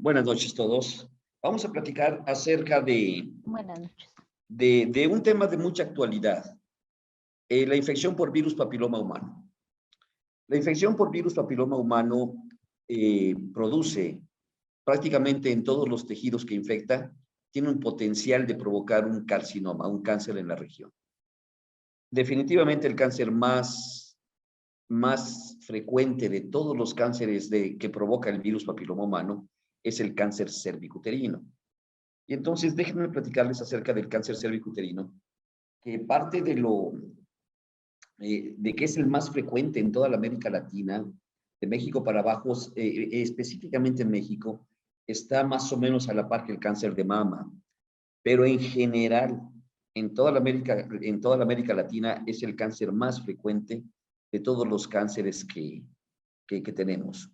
Buenas noches todos. Vamos a platicar acerca Buenas noches. de un tema de mucha actualidad, la infección por virus papiloma humano. La infección por virus papiloma humano produce prácticamente en todos los tejidos que infecta, tiene un potencial de provocar un carcinoma, un cáncer en la región. Definitivamente el cáncer más frecuente de todos los cánceres que provoca el virus papiloma humano es el cáncer cervicuterino. Y entonces déjenme platicarles acerca del cáncer cervicuterino, que parte de que es el más frecuente en toda la América Latina, de México para abajo, específicamente en México, está más o menos a la par que el cáncer de mama, pero en general, en toda la América Latina es el cáncer más frecuente de todos los cánceres que tenemos.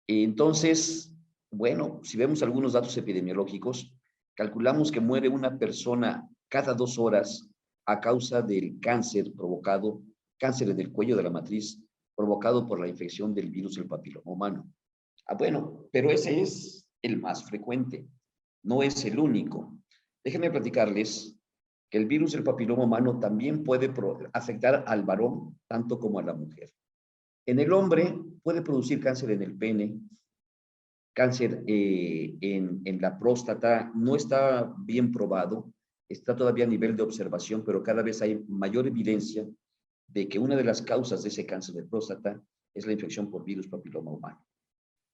Entonces, bueno, si vemos algunos datos epidemiológicos, calculamos que muere una persona cada 2 horas a causa del cáncer del cuello de la matriz, provocado por la infección del virus del papiloma humano. Bueno, pero ese es el más frecuente, no es el único. Déjenme platicarles que el virus del papiloma humano también puede afectar al varón tanto como a la mujer. En el hombre puede producir cáncer en el pene, cáncer en la próstata, no está bien probado, está todavía a nivel de observación, pero cada vez hay mayor evidencia de que una de las causas de ese cáncer de próstata es la infección por virus papiloma humano.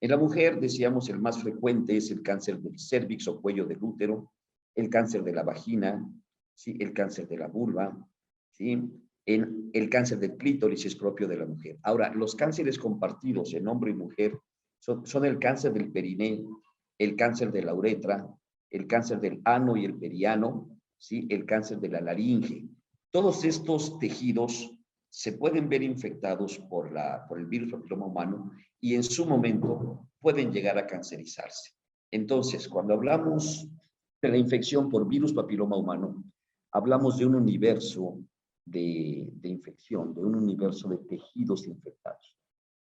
En la mujer, decíamos, el más frecuente es el cáncer del cérvix o cuello del útero, el cáncer de la vagina, ¿sí? El cáncer de la vulva, ¿sí? El cáncer del clítoris es propio de la mujer. Ahora, los cánceres compartidos en hombre y mujer son el cáncer del perineo, el cáncer de la uretra, el cáncer del ano y el periano, ¿sí? El cáncer de la laringe. Todos estos tejidos se pueden ver infectados por el virus papiloma humano y en su momento pueden llegar a cancerizarse. Entonces, cuando hablamos de la infección por virus papiloma humano, hablamos de un universo de infección, de un universo de tejidos infectados.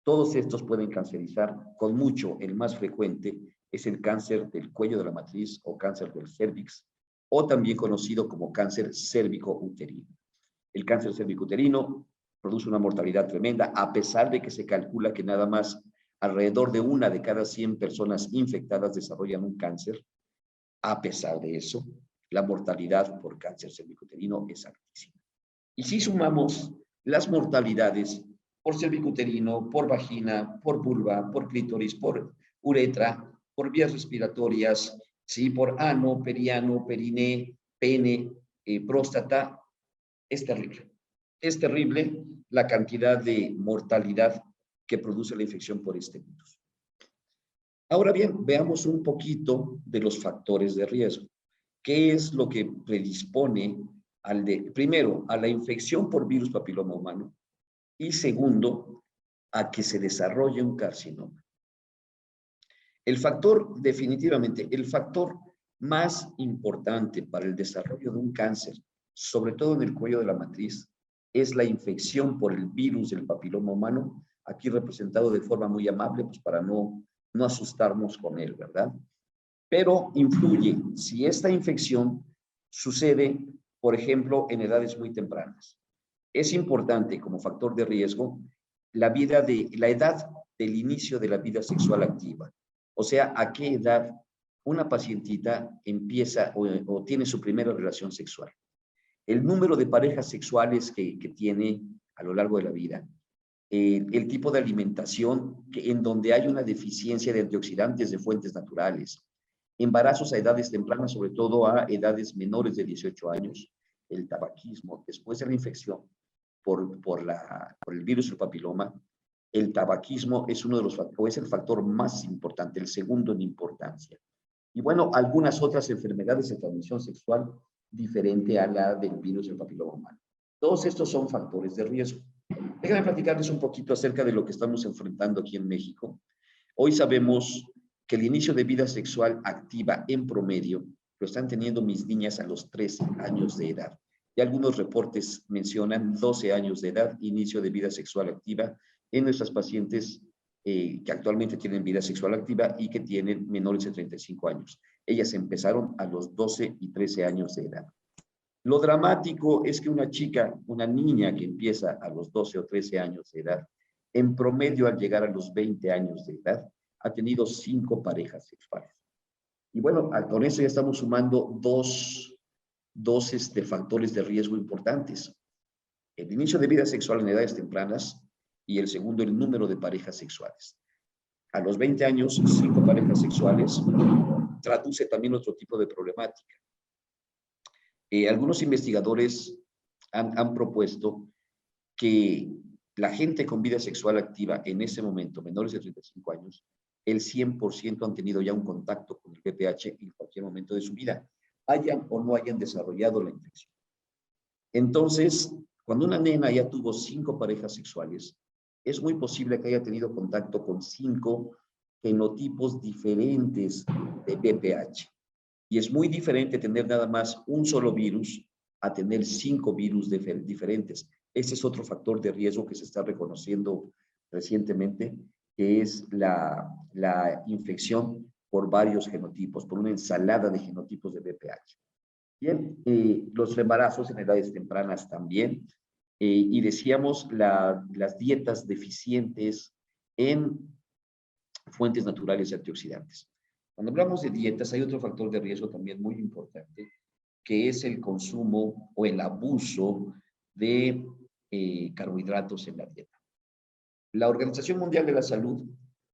Todos estos pueden cancerizar con mucho. El más frecuente es el cáncer del cuello de la matriz o cáncer del cérvix, o también conocido como cáncer cérvico-uterino. El cáncer cervicuterino produce una mortalidad tremenda, a pesar de que se calcula que nada más alrededor de 1 de cada 100 personas infectadas desarrollan un cáncer. A pesar de eso, la mortalidad por cáncer cervicuterino es altísima. Y si sumamos las mortalidades por cervicuterino, por vagina, por vulva, por clítoris, por uretra, por vías respiratorias, ¿sí? Por ano, periano, periné, pene, próstata, es terrible. Es terrible la cantidad de mortalidad que produce la infección por este virus. Ahora bien, veamos un poquito de los factores de riesgo. ¿Qué es lo que predispone primero, a la infección por virus papiloma humano y segundo, a que se desarrolle un carcinoma? Definitivamente, el factor más importante para el desarrollo de un cáncer, sobre todo en el cuello de la matriz, es la infección por el virus del papiloma humano, aquí representado de forma muy amable, pues para no asustarnos con él, ¿verdad? Pero influye si esta infección sucede, por ejemplo, en edades muy tempranas. Es importante como factor de riesgo la edad del inicio de la vida sexual activa. O sea, a qué edad una pacientita empieza o tiene su primera relación sexual. El número de parejas sexuales que tiene a lo largo de la vida. El tipo de alimentación en donde hay una deficiencia de antioxidantes de fuentes naturales. Embarazos a edades tempranas, sobre todo a edades menores de 18 años. El tabaquismo, después de la infección por el virus del papiloma, el tabaquismo es es el factor más importante, el segundo en importancia. Y bueno, algunas otras enfermedades de transmisión sexual diferente a la del virus del papiloma humano. Todos estos son factores de riesgo. Déjenme platicarles un poquito acerca de lo que estamos enfrentando aquí en México. Hoy sabemos que el inicio de vida sexual activa en promedio lo están teniendo mis niñas a los 13 años de edad. Y algunos reportes mencionan 12 años de edad, inicio de vida sexual activa en nuestras pacientes que actualmente tienen vida sexual activa y que tienen menores de 35 años. Ellas empezaron a los 12 y 13 años de edad. Lo dramático es que una chica, una niña que empieza a los 12 o 13 años de edad, en promedio al llegar a los 20 años de edad, ha tenido 5 parejas sexuales. Y bueno, con eso ya estamos sumando dos factores de riesgo importantes. El inicio de vida sexual en edades tempranas y el segundo, el número de parejas sexuales. A los 20 años, 5 parejas sexuales traduce también otro tipo de problemática. Algunos investigadores han propuesto que la gente con vida sexual activa en ese momento, menores de 35 años, el 100% han tenido ya un contacto con el VPH en cualquier momento de su vida, hayan o no hayan desarrollado la infección. Entonces, cuando una nena ya tuvo 5 parejas sexuales, es muy posible que haya tenido contacto con 5 genotipos diferentes de VPH. Y es muy diferente tener nada más un solo virus a tener 5 virus diferentes. Ese es otro factor de riesgo que se está reconociendo recientemente, que es la infección por varios genotipos, por una ensalada de genotipos de VPH. Bien, los embarazos en edades tempranas también. Y decíamos las dietas deficientes en fuentes naturales y antioxidantes. Cuando hablamos de dietas, hay otro factor de riesgo también muy importante, que es el consumo o el abuso de carbohidratos en la dieta. La Organización Mundial de la Salud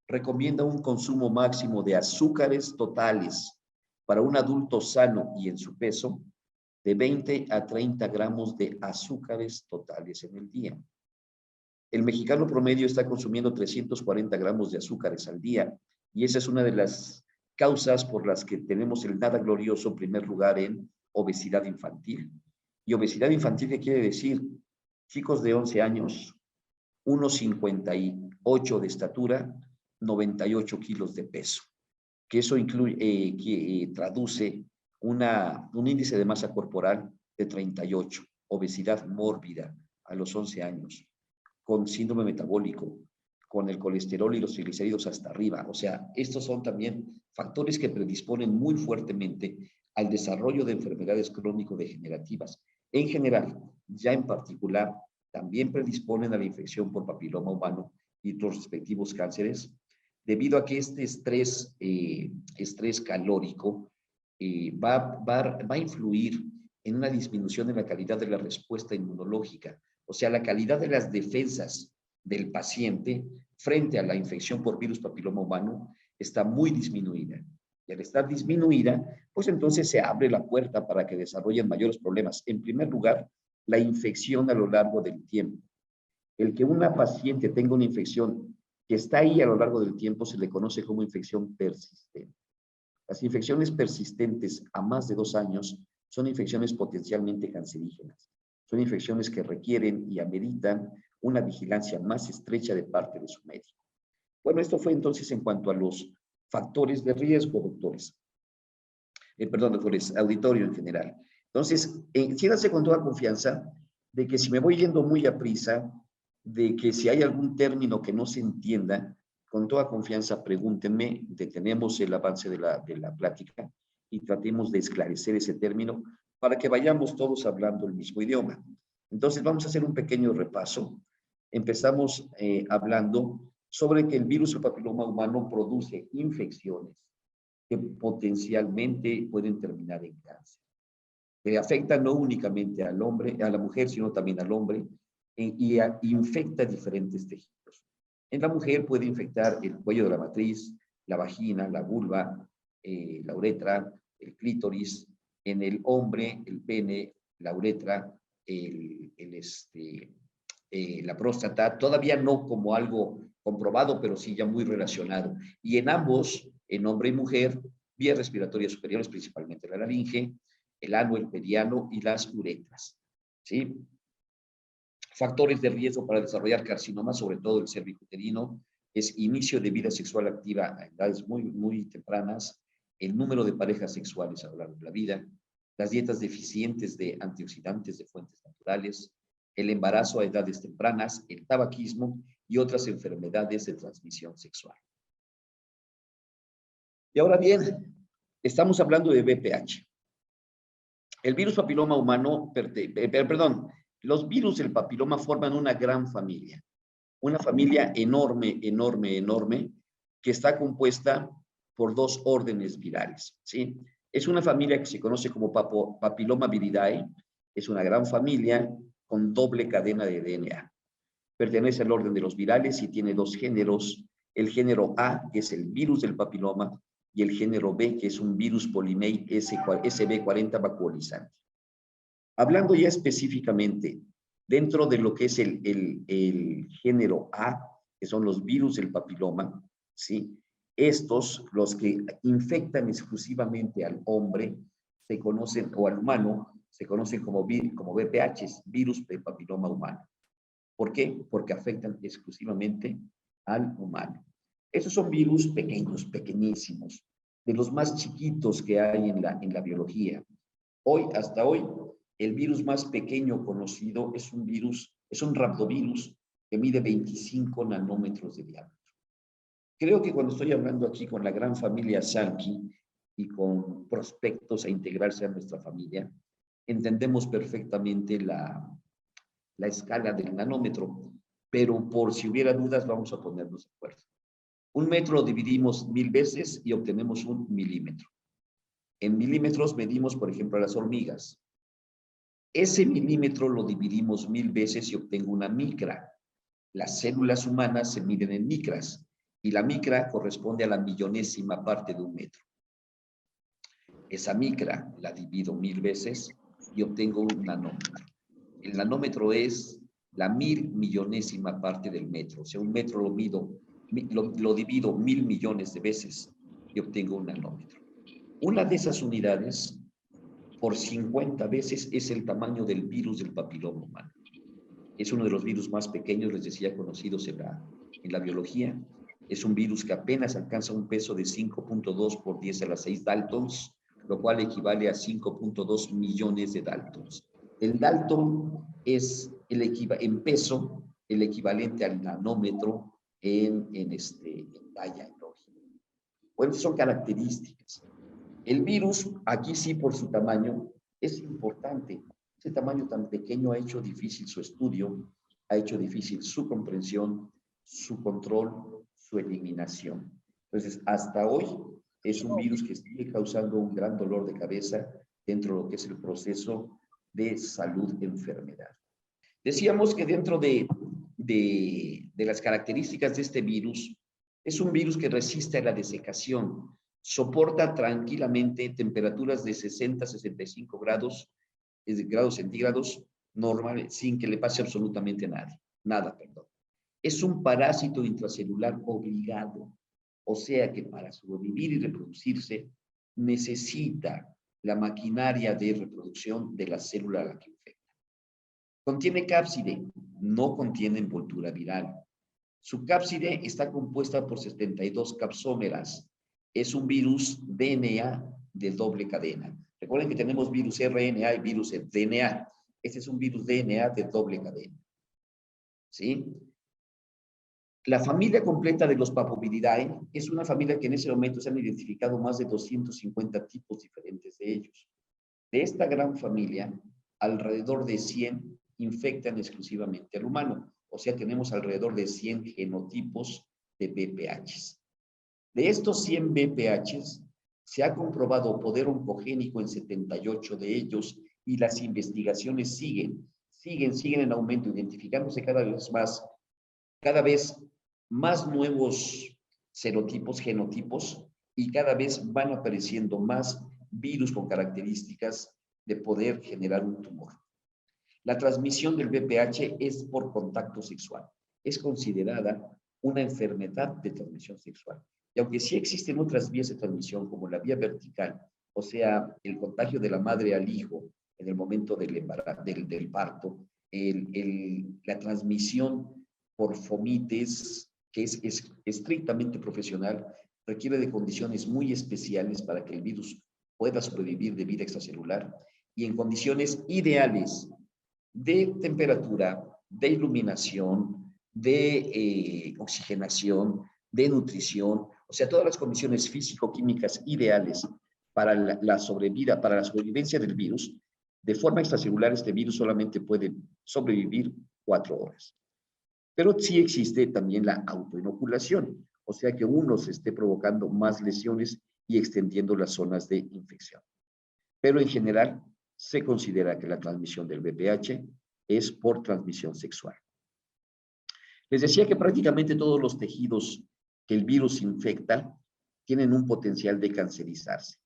recomienda un consumo máximo de azúcares totales para un adulto sano y en su peso de 20 a 30 gramos de azúcares totales en el día. El mexicano promedio está consumiendo 340 gramos de azúcares al día y esa es una de las causas por las que tenemos el nada glorioso primer lugar en obesidad infantil. Y obesidad infantil, ¿qué quiere decir? Chicos de 11 años, 1,58 de estatura, 98 kilos de peso, que eso incluye, traduce un índice de masa corporal de 38, obesidad mórbida a los 11 años, con síndrome metabólico, con el colesterol y los triglicéridos hasta arriba. O sea, estos son también factores que predisponen muy fuertemente al desarrollo de enfermedades crónico-degenerativas. En general, ya en particular, también predisponen a la infección por papiloma humano y los respectivos cánceres, debido a que este estrés calórico va a influir en una disminución en la calidad de la respuesta inmunológica, o sea, la calidad de las defensas del paciente frente a la infección por virus papiloma humano está muy disminuida. Y al estar disminuida, pues entonces se abre la puerta para que desarrollen mayores problemas. En primer lugar, la infección a lo largo del tiempo. El que una paciente tenga una infección que está ahí a lo largo del tiempo se le conoce como infección persistente. Las infecciones persistentes a más de 2 años son infecciones potencialmente cancerígenas. Son infecciones que requieren y ameritan una vigilancia más estrecha de parte de su médico. Bueno, esto fue entonces en cuanto a los factores de riesgo, doctores. Doctores, auditorio en general. Entonces, siéntanse con toda confianza de que si me voy yendo muy a prisa, de que si hay algún término que no se entienda, con toda confianza pregúntenme, detenemos el avance de la plática y tratemos de esclarecer ese término para que vayamos todos hablando el mismo idioma. Entonces, vamos a hacer un pequeño repaso. Empezamos hablando sobre que el virus del papiloma humano produce infecciones que potencialmente pueden terminar en cáncer, que afecta no únicamente al hombre, a la mujer, sino también al hombre, y infecta diferentes tejidos. En la mujer puede infectar el cuello de la matriz, la vagina, la vulva, la uretra, el clítoris. En el hombre, el pene, la uretra, la próstata, todavía no como algo comprobado, pero sí ya muy relacionado. Y en ambos, en hombre y mujer, vías respiratorias superiores, principalmente la laringe, el ano, el periano y las uretras. ¿Sí? Factores de riesgo para desarrollar carcinoma, sobre todo el cervicuterino, es inicio de vida sexual activa a edades muy, muy tempranas, el número de parejas sexuales a lo largo de la vida, las dietas deficientes de antioxidantes de fuentes naturales, el embarazo a edades tempranas, el tabaquismo y otras enfermedades de transmisión sexual. Y ahora bien, estamos hablando de VPH. El virus papiloma humano, los virus del papiloma forman una gran familia. Una familia enorme, enorme, enorme, que está compuesta por 2 órdenes virales, ¿sí? Es una familia que se conoce como Papilloma viridae, es una gran familia con doble cadena de DNA. Pertenece al orden de los virales y tiene 2 géneros, el género A, que es el virus del papiloma, y el género B, que es un virus Polymerase SB40 vacuolizante. Hablando ya específicamente dentro de lo que es el género A, que son los virus del papiloma, ¿sí? Estos, los que infectan exclusivamente al hombre, se conocen, o al humano, se conocen como VPHs, virus del papiloma humano. ¿Por qué? Porque afectan exclusivamente al humano. Estos son virus pequeños, pequeñísimos, de los más chiquitos que hay en la biología. Hasta hoy, el virus más pequeño conocido es un rhabdovirus que mide 25 nanómetros de diámetro. Creo que cuando estoy hablando aquí con la gran familia Sankey y con prospectos a integrarse a nuestra familia, entendemos perfectamente la escala del nanómetro, pero por si hubiera dudas vamos a ponernos de acuerdo. 1 metro lo dividimos 1000 veces y obtenemos 1 milímetro. En milímetros medimos, por ejemplo, a las hormigas. Ese milímetro lo dividimos 1000 veces y obtengo una micra. Las células humanas se miden en micras y la micra corresponde a la millonésima parte de 1 metro. Esa micra la divido 1000 veces y obtengo un nanómetro. El nanómetro es la 1000 millonésima parte del metro. O sea, 1 metro lo divido 1000 millones de veces y obtengo un nanómetro. Una de esas unidades, por 50 veces, es el tamaño del virus del papiloma humano. Es uno de los virus más pequeños, les decía, conocidos en la biología. Es un virus que apenas alcanza un peso de 5.2 por 10 a la 6 daltons, lo cual equivale a 5.2 millones de daltons. El dalton es en peso el equivalente al nanómetro en talla, en longitud. Bueno, son características. El virus, aquí sí por su tamaño, es importante. Ese tamaño tan pequeño ha hecho difícil su estudio, ha hecho difícil su comprensión, su control, su eliminación. Entonces, hasta hoy es un virus que sigue causando un gran dolor de cabeza dentro de lo que es el proceso de salud-enfermedad. Decíamos que dentro de las características de este virus, es un virus que resiste a la desecación, soporta tranquilamente temperaturas de 60 a 65 grados centígrados normales, sin que le pase absolutamente nada. Es un parásito intracelular obligado, o sea que para sobrevivir y reproducirse necesita la maquinaria de reproducción de la célula a la que infecta. Contiene cápside, no contiene envoltura viral. Su cápside está compuesta por 72 capsómeras. Es un virus DNA de doble cadena. Recuerden que tenemos virus RNA y virus DNA. Este es un virus DNA de doble cadena. ¿Sí? La familia completa de los Papoviridae es una familia que en ese momento se han identificado más de 250 tipos diferentes de ellos. De esta gran familia, alrededor de 100 infectan exclusivamente al humano. O sea, tenemos alrededor de 100 genotipos de VPHs. De estos 100 VPHs, se ha comprobado poder oncogénico en 78 de ellos y las investigaciones siguen en aumento, identificándose cada vez más nuevos serotipos, genotipos, y cada vez van apareciendo más virus con características de poder generar un tumor. La transmisión del VPH es por contacto sexual. Es considerada una enfermedad de transmisión sexual. Y aunque sí existen otras vías de transmisión, como la vía vertical, o sea, el contagio de la madre al hijo en el momento del parto, la transmisión por fomites, que es estrictamente profesional, requiere de condiciones muy especiales para que el virus pueda sobrevivir de vida extracelular, y en condiciones ideales de temperatura, de iluminación, de oxigenación, de nutrición, o sea, todas las condiciones físico-químicas ideales para la sobrevida, para la sobrevivencia del virus. De forma extracelular, este virus solamente puede sobrevivir 4 horas. Pero sí existe también la autoinoculación, o sea que uno se esté provocando más lesiones y extendiendo las zonas de infección. Pero en general se considera que la transmisión del VPH es por transmisión sexual. Les decía que prácticamente todos los tejidos que el virus infecta tienen un potencial de cancerizarse.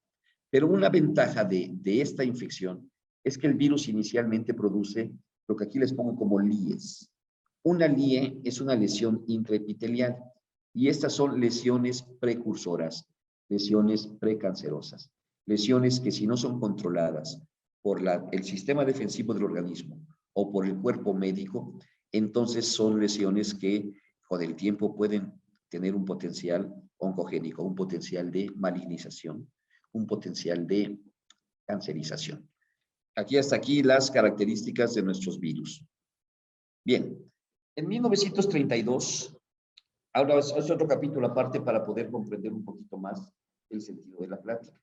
Pero una ventaja de esta infección es que el virus inicialmente produce lo que aquí les pongo como líes. Una LIE es una lesión intraepitelial y estas son lesiones precursoras, lesiones precancerosas, lesiones que si no son controladas por el sistema defensivo del organismo o por el cuerpo médico, entonces son lesiones que con el tiempo pueden tener un potencial oncogénico, un potencial de malignización, un potencial de cancerización. Hasta aquí las características de nuestros virus. Bien, en 1932, ahora es otro capítulo aparte para poder comprender un poquito más el sentido de la plática.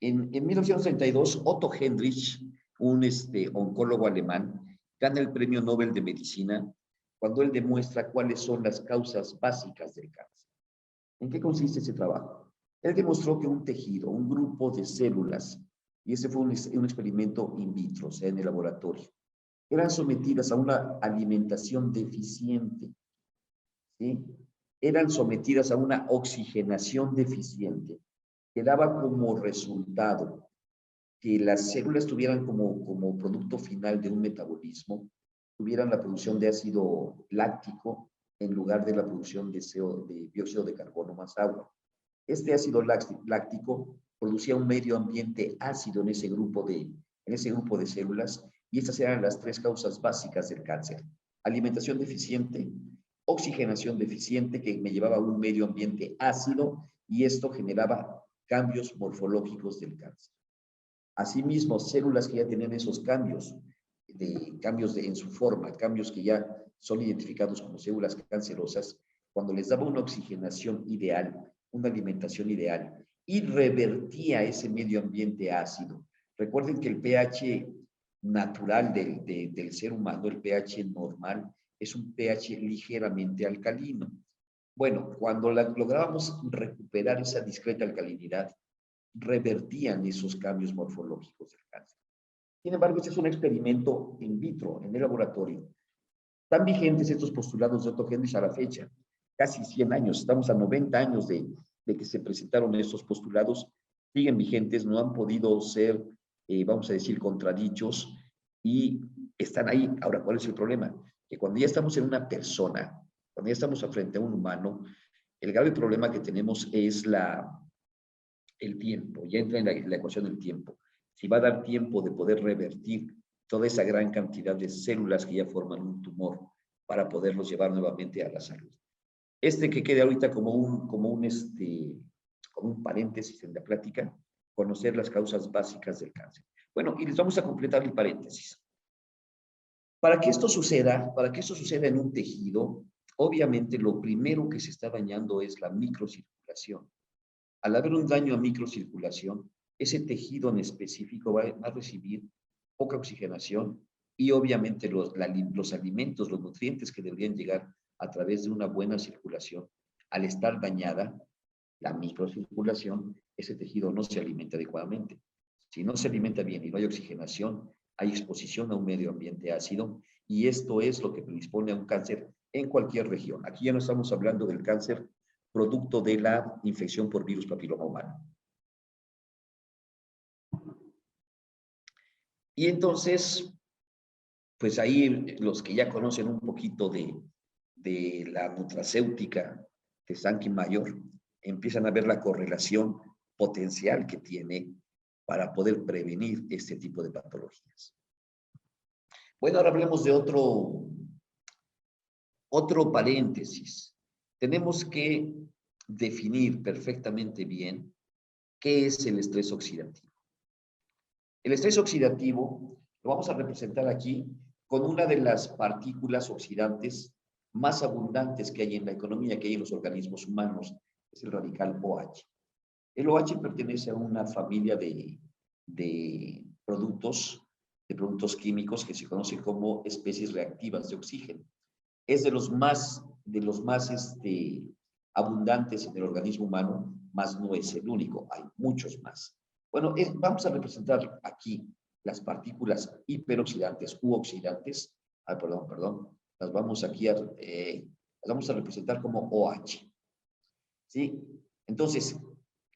En 1932, Otto Hendrich, un oncólogo alemán, gana el Premio Nobel de Medicina cuando él demuestra cuáles son las causas básicas del cáncer. ¿En qué consiste ese trabajo? Él demostró que un tejido, un grupo de células, y ese fue un experimento in vitro, o sea, en el laboratorio, eran sometidas a una alimentación deficiente, ¿sí? Eran sometidas a una oxigenación deficiente, que daba como resultado que las células tuvieran como producto final de un metabolismo, tuvieran la producción de ácido láctico en lugar de la producción de dióxido de carbono más agua. Este ácido láctico producía un medio ambiente ácido en ese grupo de células, y estas eran las 3 causas básicas del cáncer: alimentación deficiente, oxigenación deficiente, que me llevaba a un medio ambiente ácido, y esto generaba cambios morfológicos del cáncer. Asimismo, células que ya tenían esos cambios en su forma, cambios que ya son identificados como células cancerosas, cuando les daba una oxigenación ideal, una alimentación ideal, y revertía ese medio ambiente ácido. Recuerden que el pH natural del ser humano, el pH normal, es un pH ligeramente alcalino. Bueno, cuando lográbamos recuperar esa discreta alcalinidad, revertían esos cambios morfológicos del cáncer. Sin embargo, este es un experimento in vitro, en el laboratorio. Están vigentes estos postulados de Otto Hendrich a la fecha, casi 100 años, estamos a 90 años de que se presentaron estos postulados, siguen vigentes, no han podido ser, vamos a decir, contradichos, y están ahí. Ahora, ¿cuál es el problema? Que cuando ya estamos en una persona, cuando ya estamos frente a un humano, el grave problema que tenemos es el tiempo, ya entra en la ecuación del tiempo. Si va a dar tiempo de poder revertir toda esa gran cantidad de células que ya forman un tumor para poderlos llevar nuevamente a la salud. Que quede ahorita como un paréntesis en la plática, conocer las causas básicas del cáncer. Bueno, y les vamos a completar el paréntesis. Para que esto suceda en un tejido, obviamente lo primero que se está dañando es la microcirculación. Al haber un daño a microcirculación, ese tejido en específico va a recibir poca oxigenación, y obviamente los alimentos, los nutrientes que deberían llegar a través de una buena circulación, al estar dañada la microcirculación, ese tejido no se alimenta adecuadamente. Si no se alimenta bien y no hay oxigenación, hay exposición a un medio ambiente ácido, y esto es lo que predispone a un cáncer en cualquier región. Aquí ya no estamos hablando del cáncer producto de la infección por virus papiloma humano. Y entonces, pues ahí los que ya conocen un poquito de la nutracéutica de Sankey Mayor empiezan a ver la correlación potencial que tiene para poder prevenir este tipo de patologías. Bueno, ahora hablemos de otro paréntesis. Tenemos que definir perfectamente bien qué es el estrés oxidativo. El estrés oxidativo Lo vamos a representar aquí con una de las partículas oxidantes más abundantes que hay en la economía, que hay en los organismos humanos, es el radical OH. El OH pertenece a una familia de productos químicos que se conocen como especies reactivas de oxígeno. Es de los más abundantes en el organismo humano, mas no es el único, hay muchos más. Bueno, vamos a representar aquí las partículas hiperoxidantes u oxidantes, las vamos aquí las vamos a representar como OH. ¿Sí? Entonces,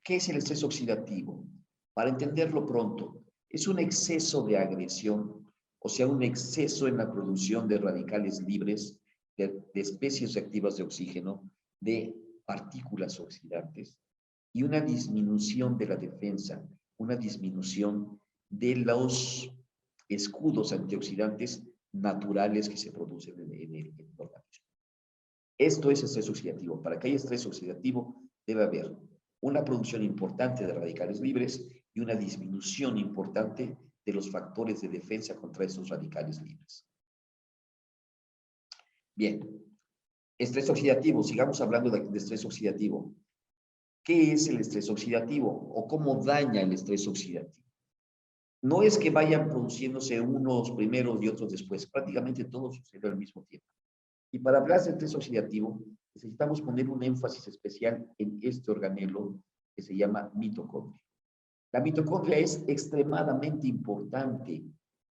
¿qué es el estrés oxidativo? Para entenderlo pronto, es un exceso de agresión, o sea, un exceso en la producción de radicales libres, de especies reactivas de oxígeno, de partículas oxidantes, y una disminución de la defensa, una disminución de los escudos antioxidantes naturales que se producen en el organismo. Esto es estrés oxidativo. Para que haya estrés oxidativo debe haber una producción importante de radicales libres y una disminución importante de los factores de defensa contra esos radicales libres. Bien, estrés oxidativo. Sigamos hablando de estrés oxidativo. ¿Qué es el estrés oxidativo o cómo daña el estrés oxidativo? No es que vayan produciéndose unos primeros y otros después. Prácticamente todo sucede al mismo tiempo. Y para hablar de estrés oxidativo, necesitamos poner un énfasis especial en este organelo que se llama mitocondria. La mitocondria es extremadamente importante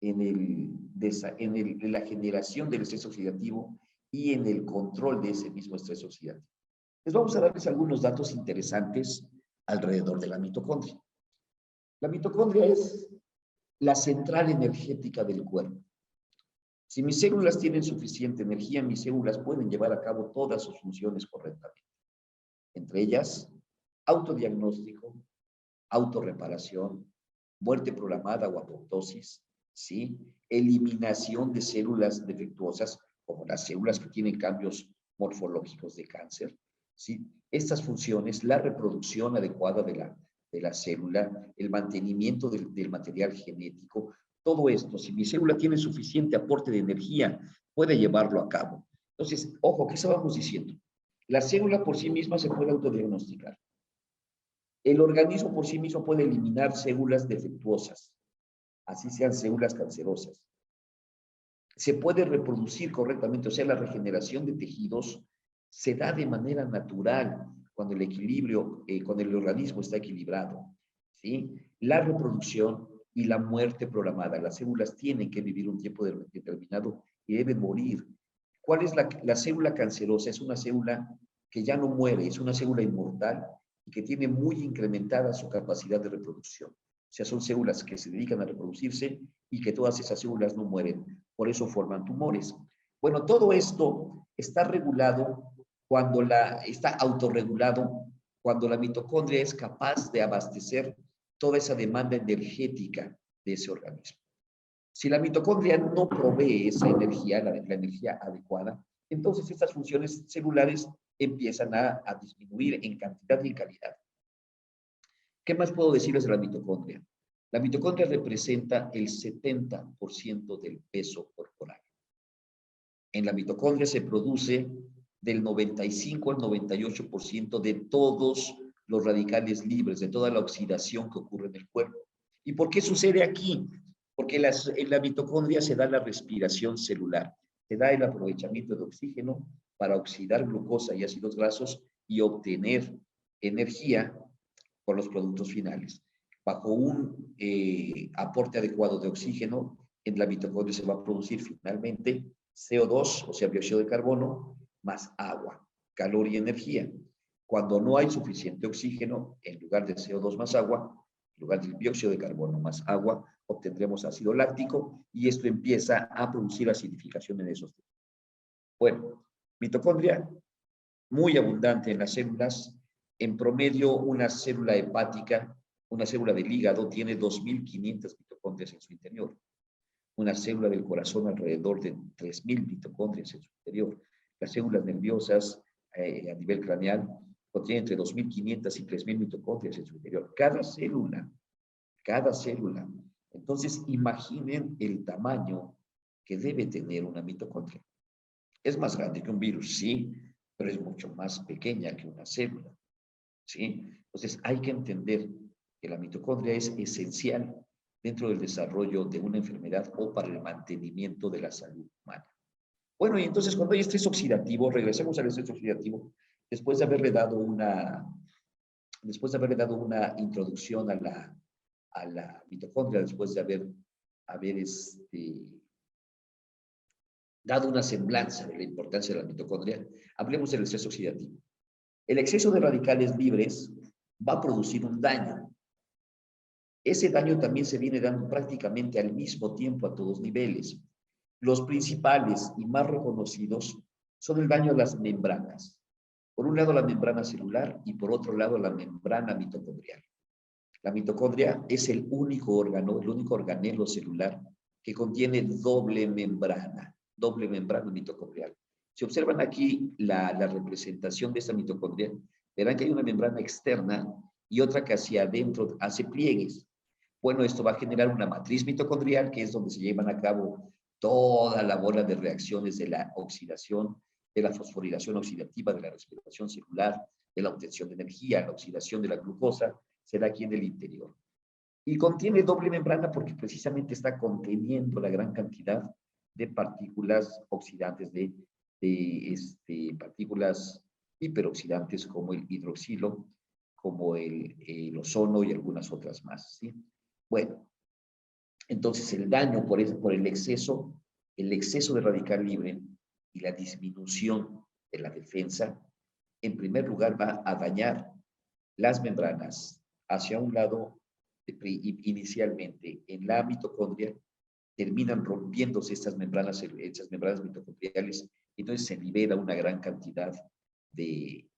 en la generación del estrés oxidativo y en el control de ese mismo estrés oxidativo. Les vamos a darles algunos datos interesantes alrededor de la mitocondria. La mitocondria es la central energética del cuerpo. Si mis células tienen suficiente energía, mis células pueden llevar a cabo todas sus funciones correctamente. Entre ellas, autodiagnóstico, autorreparación, muerte programada o apoptosis, ¿sí? Eliminación de células defectuosas, como las células que tienen cambios morfológicos de cáncer, ¿sí? Estas funciones, la reproducción adecuada de la célula, el mantenimiento del material genético, todo esto, si mi célula tiene suficiente aporte de energía, puede llevarlo a cabo. Entonces, ojo, ¿qué estábamos diciendo? La célula por sí misma se puede autodiagnosticar. El organismo por sí mismo puede eliminar células defectuosas, así sean células cancerosas. Se puede reproducir correctamente, o sea, la regeneración de tejidos se da de manera natural cuando el equilibrio, cuando el organismo está equilibrado, ¿sí? La reproducción y la muerte programada. Las células tienen que vivir un tiempo determinado y deben morir. ¿Cuál es la célula cancerosa? Es una célula que ya no muere, es una célula inmortal y que tiene muy incrementada su capacidad de reproducción. O sea, son células que se dedican a reproducirse y que todas esas células no mueren. Por eso forman tumores. Bueno, todo esto está regulado está autorregulado cuando la mitocondria es capaz de abastecer toda esa demanda energética de ese organismo. Si la mitocondria no provee esa energía, la energía adecuada, entonces estas funciones celulares empiezan a disminuir en cantidad y en calidad. ¿Qué más puedo decirles de la mitocondria? La mitocondria representa el 70% del peso corporal. En la mitocondria se produce del 95 al 98% de todos los radicales libres, de toda la oxidación que ocurre en el cuerpo. ¿Y por qué sucede aquí? Porque en la mitocondria se da la respiración celular, se da el aprovechamiento de oxígeno para oxidar glucosa y ácidos grasos y obtener energía con los productos finales. Bajo un aporte adecuado de oxígeno, en la mitocondria se va a producir finalmente CO2, o sea, dióxido de carbono, más agua, calor y energía. Cuando no hay suficiente oxígeno, en lugar de CO2 más agua, en lugar del dióxido de carbono más agua, obtendremos ácido láctico y esto empieza a producir acidificación en esos tejidos. Bueno, mitocondria muy abundante en las células. En promedio, una célula hepática, una célula del hígado, tiene 2.500 mitocondrias en su interior. Una célula del corazón alrededor de 3.000 mitocondrias en su interior. Las células nerviosas a nivel craneal contienen entre 2.500 y 3.000 mitocondrias en su interior. Cada célula Entonces, imaginen el tamaño que debe tener una mitocondria. Es más grande que un virus, sí, pero es mucho más pequeña que una célula, ¿sí? Entonces, hay que entender que la mitocondria es esencial dentro del desarrollo de una enfermedad o para el mantenimiento de la salud humana. Bueno, y entonces cuando hay estrés oxidativo, regresemos al estrés oxidativo, después de haberle dado una, después de haberle dado una introducción a la mitocondria, después de haber dado una semblanza de la importancia de la mitocondria, hablemos del estrés oxidativo. El exceso de radicales libres va a producir un daño. Ese daño también se viene dando prácticamente al mismo tiempo a todos niveles. Los principales y más reconocidos son el daño a las membranas. Por un lado la membrana celular y por otro lado la membrana mitocondrial. La mitocondria es el único órgano, el único organelo celular que contiene doble membrana mitocondrial. Si observan aquí la representación de esta mitocondria, verán que hay una membrana externa y otra que hacia adentro hace pliegues. Bueno, esto va a generar una matriz mitocondrial, que es donde se llevan a cabo toda la bola de reacciones de la oxidación, de la fosforilación oxidativa, de la respiración celular, de la obtención de energía, la oxidación de la glucosa, se da aquí en el interior. Y contiene doble membrana porque precisamente está conteniendo la gran cantidad de partículas oxidantes, de partículas hiperoxidantes como el hidroxilo, como el ozono y algunas otras más, ¿sí? Bueno, entonces el daño por el exceso de radical libre y la disminución de la defensa, en primer lugar va a dañar las membranas hacia un lado, inicialmente en la mitocondria, terminan rompiéndose estas membranas mitocondriales, y entonces se libera una gran cantidad de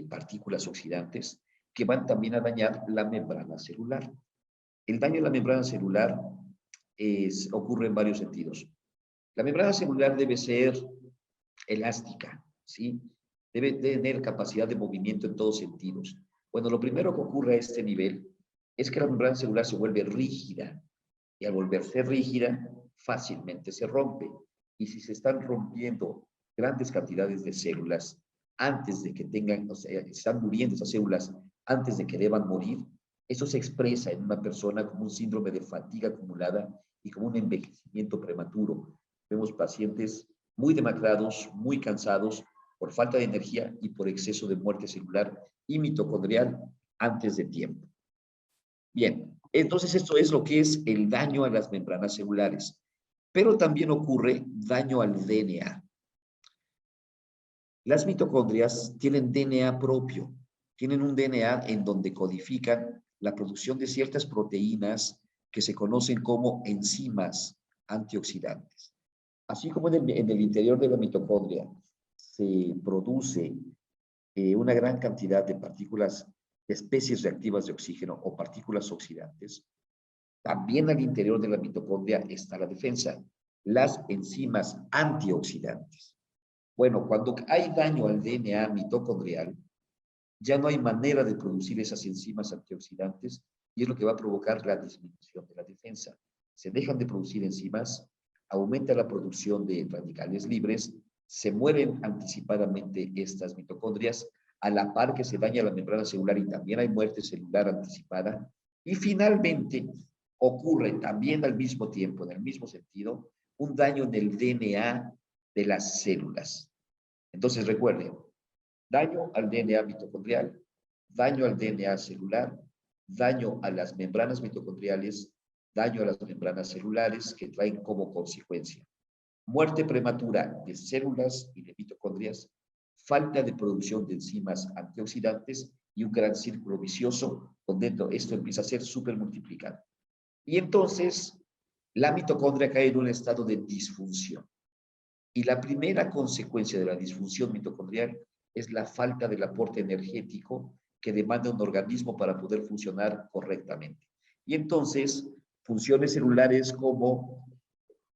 partículas oxidantes que van también a dañar la membrana celular. El daño a la membrana celular ocurre en varios sentidos. La membrana celular debe ser elástica, ¿sí? Debe tener capacidad de movimiento en todos sentidos. Bueno, lo primero que ocurre a este nivel es que la membrana celular se vuelve rígida, y al volverse rígida, fácilmente se rompe. Y si se están rompiendo grandes cantidades de células antes de que tengan, o sea, están muriendo esas células antes de que deban morir, eso se expresa en una persona como un síndrome de fatiga acumulada y como un envejecimiento prematuro. Vemos pacientes muy demacrados, muy cansados por falta de energía y por exceso de muerte celular y mitocondrial antes de tiempo. Bien, entonces esto es lo que es el daño a las membranas celulares. Pero también ocurre daño al DNA. Las mitocondrias tienen DNA propio, tienen un DNA en donde codifican la producción de ciertas proteínas que se conocen como enzimas antioxidantes. Así como en el interior de la mitocondria se produce una gran cantidad de partículas, de especies reactivas de oxígeno o partículas oxidantes, también al interior de la mitocondria está la defensa, las enzimas antioxidantes. Bueno, cuando hay daño al DNA mitocondrial, ya no hay manera de producir esas enzimas antioxidantes y es lo que va a provocar la disminución de la defensa. Se dejan de producir enzimas, aumenta la producción de radicales libres, se mueren anticipadamente estas mitocondrias, a la par que se daña la membrana celular y también hay muerte celular anticipada. Y finalmente ocurre también al mismo tiempo, en el mismo sentido, un daño en el DNA de las células. Entonces recuerden, daño al DNA mitocondrial, daño al DNA celular, daño a las membranas mitocondriales, daño a las membranas celulares que traen como consecuencia muerte prematura de células y de mitocondrias, falta de producción de enzimas antioxidantes y un gran círculo vicioso donde esto empieza a ser súper multiplicado. Y entonces la mitocondria cae en un estado de disfunción. Y la primera consecuencia de la disfunción mitocondrial es la falta del aporte energético que demanda un organismo para poder funcionar correctamente. Y entonces, funciones celulares como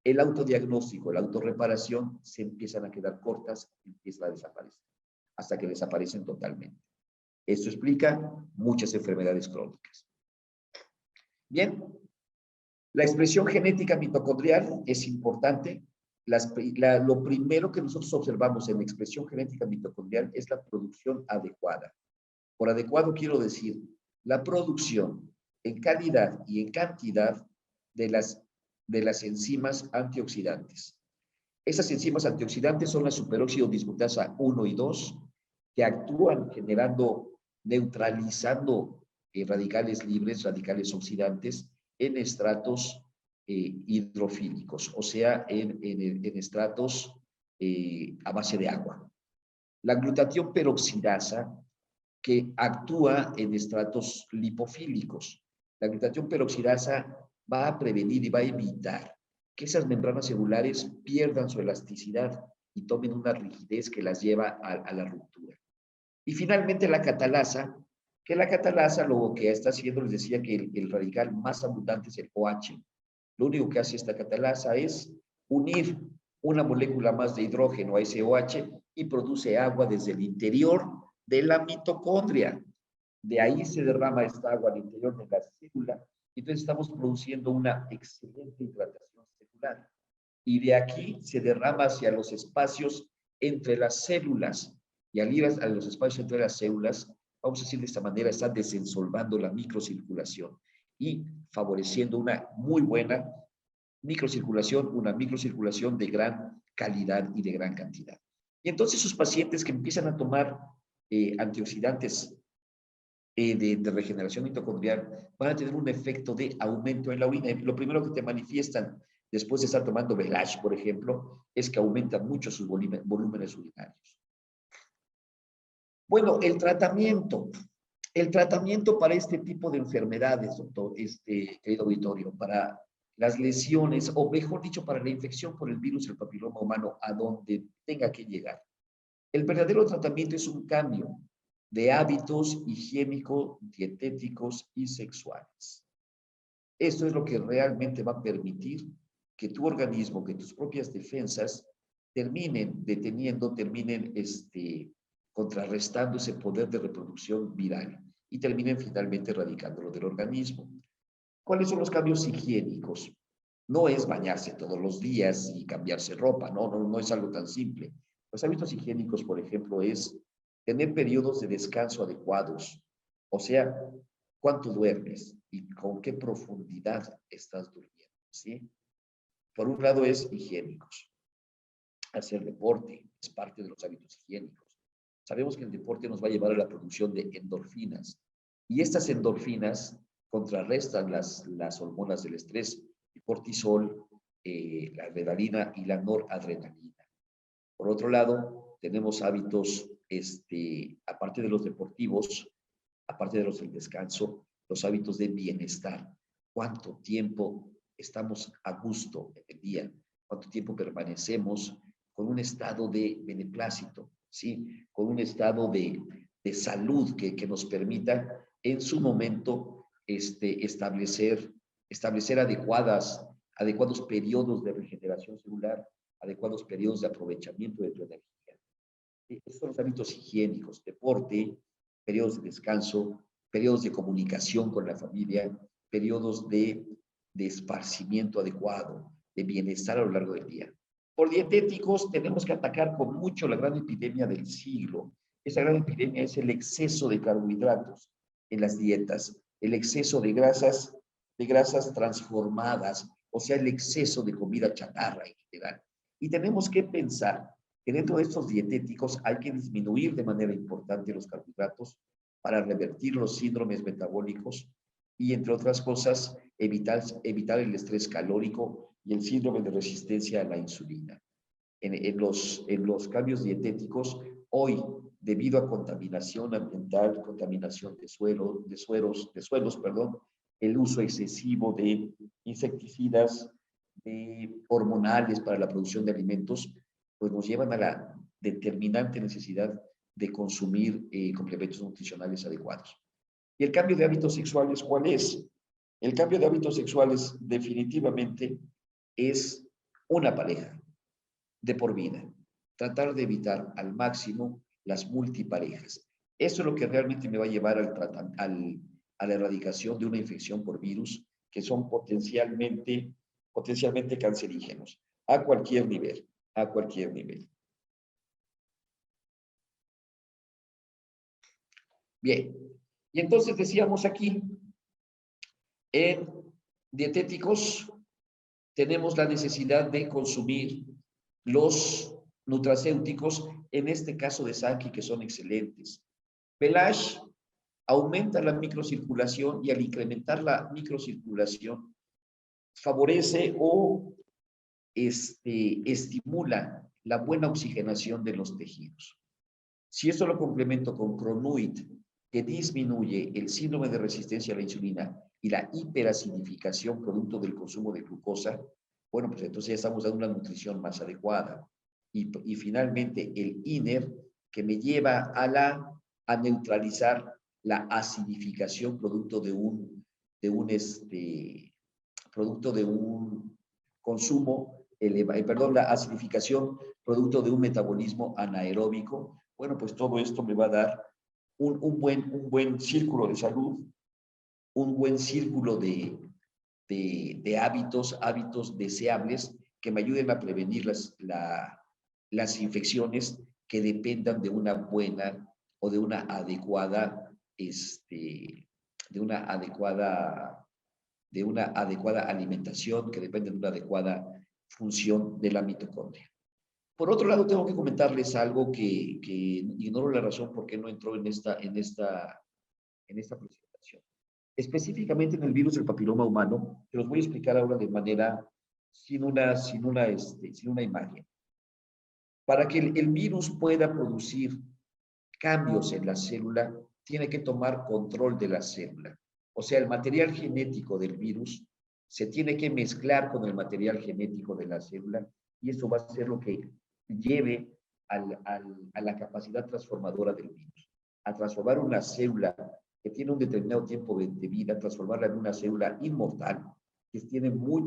el autodiagnóstico, la autorreparación, se empiezan a quedar cortas y empiezan a desaparecer, hasta que desaparecen totalmente. Esto explica muchas enfermedades crónicas. Bien, La expresión genética mitocondrial es importante. Lo primero que nosotros observamos en la expresión genética mitocondrial es la producción adecuada. Por adecuado quiero decir la producción en calidad y en cantidad de las enzimas antioxidantes. Esas enzimas antioxidantes son la superóxido dismutasa 1 y 2, que actúan neutralizando radicales libres, radicales oxidantes, en estratos hidrofílicos, o sea, en estratos a base de agua. La glutatión peroxidasa, que actúa en estratos lipofílicos. La glutatión peroxidasa va a prevenir y va a evitar que esas membranas celulares pierdan su elasticidad y tomen una rigidez que las lleva a la ruptura. Y finalmente la catalasa, que la catalasa lo que está haciendo, les decía que el radical más abundante es el OH. Lo único que hace esta catalasa es unir una molécula más de hidrógeno a ese OH y produce agua desde el interior de la mitocondria. De ahí se derrama esta agua al interior de la célula. Entonces estamos produciendo una excelente hidratación celular. Y de aquí se derrama hacia los espacios entre las células. Y al ir a los espacios entre las células, vamos a decir de esta manera, está desensolvando la microcirculación y favoreciendo una muy buena microcirculación, una microcirculación de gran calidad y de gran cantidad. Y entonces sus pacientes que empiezan a tomar antioxidantes de regeneración mitocondrial van a tener un efecto de aumento en la orina. Lo primero que te manifiestan después de estar tomando Belage, por ejemplo, es que aumentan mucho sus volúmenes urinarios. Bueno, el tratamiento para este tipo de enfermedades, doctor, querido auditorio, para las lesiones, o mejor dicho, para la infección por el virus del papiloma humano, a donde tenga que llegar. El verdadero tratamiento es un cambio de hábitos higiénicos, dietéticos y sexuales. Esto es lo que realmente va a permitir que tu organismo, que tus propias defensas terminen contrarrestando ese poder de reproducción viral y terminen finalmente erradicándolo del organismo. ¿Cuáles son los cambios higiénicos? No es bañarse todos los días y cambiarse ropa, no es algo tan simple. Los hábitos higiénicos, por ejemplo, es tener periodos de descanso adecuados, o sea, cuánto duermes y con qué profundidad estás durmiendo, ¿sí? Por un lado es higiénicos. Hacer deporte es parte de los hábitos higiénicos. Sabemos que el deporte nos va a llevar a la producción de endorfinas y estas endorfinas contrarrestan las hormonas del estrés, el cortisol, la adrenalina y la noradrenalina. Por otro lado, tenemos hábitos, aparte de los deportivos, aparte de los del descanso, los hábitos de bienestar. ¿Cuánto tiempo estamos a gusto en el día? ¿Cuánto tiempo permanecemos con un estado de beneplácito? ¿Sí? Con un estado de salud que nos permita en su momento establecer adecuados periodos de regeneración celular, adecuados periodos de aprovechamiento de tu energía. Estos son los hábitos higiénicos: deporte, periodos de descanso, periodos de comunicación con la familia, periodos de esparcimiento adecuado, de bienestar a lo largo del día. Por dietéticos, tenemos que atacar con mucho la gran epidemia del siglo. Esa gran epidemia es el exceso de carbohidratos en las dietas, el exceso de grasas transformadas, o sea, el exceso de comida chatarra en general. Y tenemos que pensar que dentro de estos dietéticos hay que disminuir de manera importante los carbohidratos para revertir los síndromes metabólicos y, entre otras cosas, evitar el estrés calórico y el síndrome de resistencia a la insulina. En los cambios dietéticos, hoy, debido a contaminación ambiental, contaminación de suelos, el uso excesivo de insecticidas, de hormonales para la producción de alimentos, pues nos llevan a la determinante necesidad de consumir complementos nutricionales adecuados. ¿Y el cambio de hábitos sexuales cuál es? El cambio de hábitos sexuales definitivamente es una pareja de por vida. Tratar de evitar al máximo las multiparejas. Eso es lo que realmente me va a llevar a la erradicación de una infección por virus que son potencialmente cancerígenos, a cualquier nivel, a cualquier nivel. Bien, y entonces decíamos aquí, en dietéticos tenemos la necesidad de consumir los nutracéuticos, en este caso de Saki, que son excelentes. Pelage aumenta la microcirculación y al incrementar la microcirculación favorece o estimula la buena oxigenación de los tejidos. Si esto lo complemento con Cronuit, que disminuye el síndrome de resistencia a la insulina y la hiperacidificación producto del consumo de glucosa, bueno, pues entonces ya estamos dando una nutrición más adecuada. Y finalmente el INER, que me lleva a neutralizar la acidificación producto de un consumo elevado, la acidificación producto de un metabolismo anaeróbico. Bueno, pues todo esto me va a dar un buen círculo de salud, un buen círculo de hábitos deseables que me ayuden a prevenir las infecciones que dependan de una buena o de una adecuada, de una adecuada alimentación, que depende de una adecuada función de la mitocondria. Por otro lado, tengo que comentarles algo que ignoro la razón por qué no entró en esta presentación. Específicamente en el virus del papiloma humano, te los voy a explicar ahora de manera sin una imagen. Para que el virus pueda producir cambios en la célula, tiene que tomar control de la célula. O sea, el material genético del virus se tiene que mezclar con el material genético de la célula y eso va a ser lo que lleve a la capacidad transformadora del virus, a transformar una célula que tiene un determinado tiempo de vida, transformarla en una célula inmortal, que tiene muy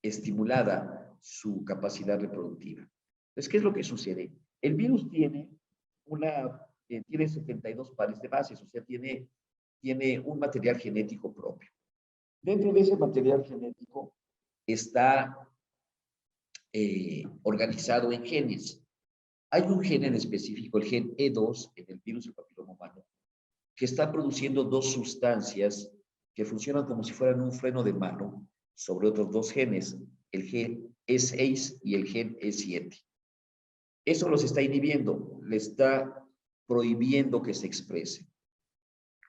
estimulada su capacidad reproductiva. Entonces, ¿qué es lo que sucede? El virus tiene 72 pares de bases, o sea, tiene un material genético propio. Dentro de ese material genético está organizado en genes. Hay un gen en específico, el gen E2, en el virus del papiloma humano, que está produciendo dos sustancias que funcionan como si fueran un freno de mano sobre otros dos genes, el gen E6 y el gen E7. Eso los está inhibiendo, le está prohibiendo que se exprese.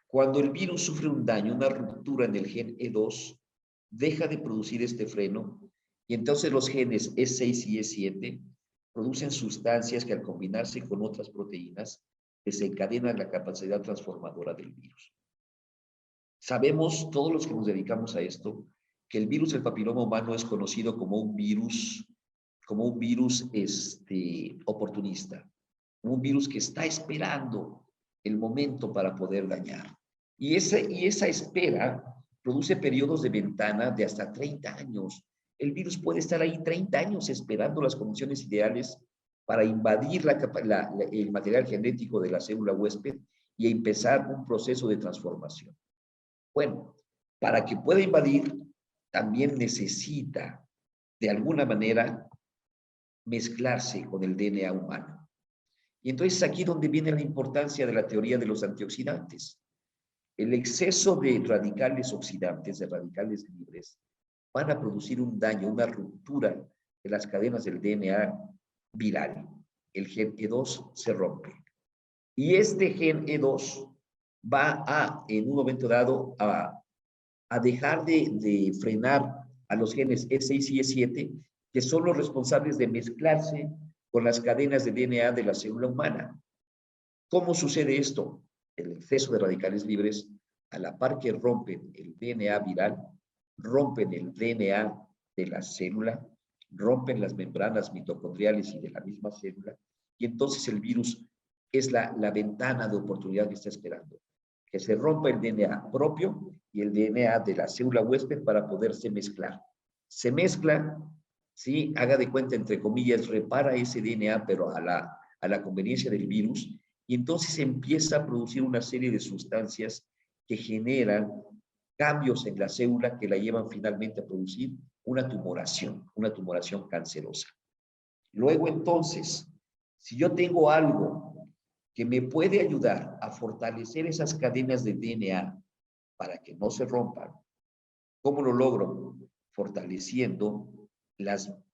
Cuando el virus sufre un daño, una ruptura en el gen E2, deja de producir este freno y entonces los genes E6 y E7 producen sustancias que al combinarse con otras proteínas desencadenan la capacidad transformadora del virus. Sabemos, todos los que nos dedicamos a esto, que el virus del papiloma humano es conocido como un virus oportunista, un virus que está esperando el momento para poder dañar. Y esa espera produce periodos de ventana de hasta 30 años. El virus puede estar ahí 30 años esperando las condiciones ideales para invadir el material genético de la célula huésped y empezar un proceso de transformación. Bueno, para que pueda invadir, también necesita, de alguna manera, mezclarse con el DNA humano. Y entonces aquí donde viene la importancia de la teoría de los antioxidantes. El exceso de radicales oxidantes, de radicales libres, van a producir un daño, una ruptura de las cadenas del DNA viral. El gen E2 se rompe. Y este gen E2 va en un momento dado, a dejar de frenar a los genes E6 y E7, que son los responsables de mezclarse con las cadenas de DNA de la célula humana. ¿Cómo sucede esto? El exceso de radicales libres, a la par que rompen el DNA viral, rompen el DNA de la célula, rompen las membranas mitocondriales y de la misma célula, y entonces el virus es la ventana de oportunidad que está esperando. Que se rompa el DNA propio y el DNA de la célula huésped para poderse mezclar. Se mezcla, ¿sí? Haga de cuenta, entre comillas, repara ese DNA, pero a la conveniencia del virus, y entonces empieza a producir una serie de sustancias que generan cambios en la célula que la llevan finalmente a producir una tumoración cancerosa. Luego entonces, si yo tengo algo que me puede ayudar a fortalecer esas cadenas de DNA para que no se rompan, ¿cómo lo logro? Fortaleciendo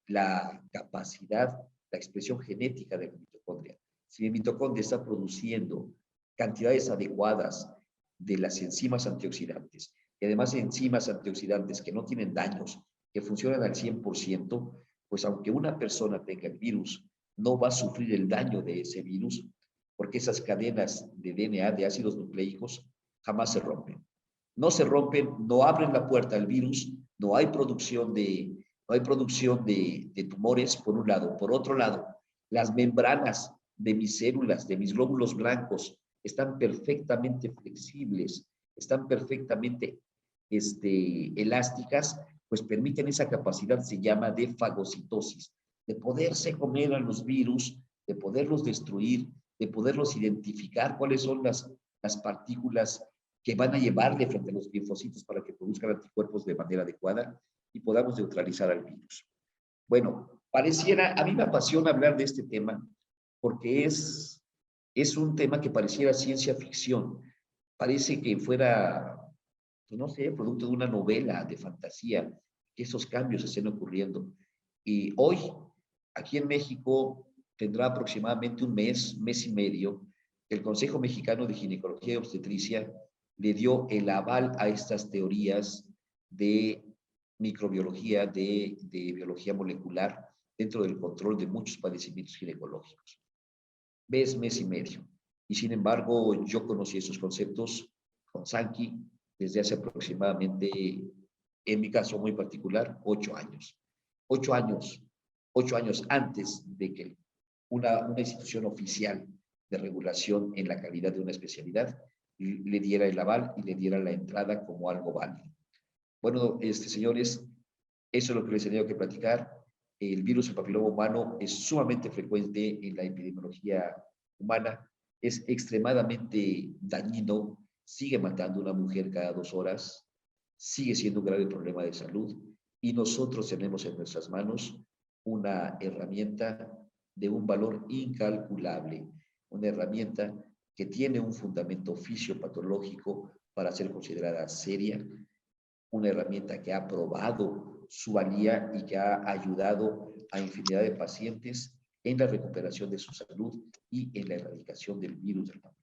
la capacidad, la expresión genética de la mitocondria. Si mi mitocondria está produciendo cantidades adecuadas de las enzimas antioxidantes, y además enzimas antioxidantes que no tienen daños, que funcionan al 100%, pues aunque una persona tenga el virus, no va a sufrir el daño de ese virus, porque esas cadenas de DNA, de ácidos nucleicos, jamás se rompen. No se rompen, no abren la puerta al virus, no hay producción de tumores, por un lado. Por otro lado, las membranas de mis células, de mis glóbulos blancos, están perfectamente flexibles, están perfectamente elásticas, pues permiten esa capacidad, se llama de fagocitosis, de poderse comer a los virus, de poderlos destruir, de poderlos identificar cuáles son las partículas que van a llevarle frente a los linfocitos para que produzcan anticuerpos de manera adecuada y podamos neutralizar al virus. Bueno, a mí me apasiona hablar de este tema porque es un tema que pareciera ciencia ficción. Parece que fuera, no sé, producto de una novela de fantasía, que esos cambios estén ocurriendo. Y hoy, aquí en México, tendrá aproximadamente un mes, mes y medio, el Consejo Mexicano de Ginecología y Obstetricia le dio el aval a estas teorías de microbiología, de biología molecular, dentro del control de muchos padecimientos ginecológicos. Mes y medio. Y sin embargo, yo conocí esos conceptos con Sankey desde hace aproximadamente, en mi caso muy particular, 8 años. 8 años, 8 años antes de que una institución oficial de regulación en la calidad de una especialidad le diera el aval y le diera la entrada como algo válido. Bueno, señores, eso es lo que les he tenido que platicar. El virus del papiloma humano es sumamente frecuente en la epidemiología humana, es extremadamente dañino, sigue matando a una mujer cada 2 horas, sigue siendo un grave problema de salud y nosotros tenemos en nuestras manos una herramienta de un valor incalculable, una herramienta que tiene un fundamento fisiopatológico para ser considerada seria, una herramienta que ha probado su valía y que ha ayudado a infinidad de pacientes en la recuperación de su salud y en la erradicación del virus del papiloma.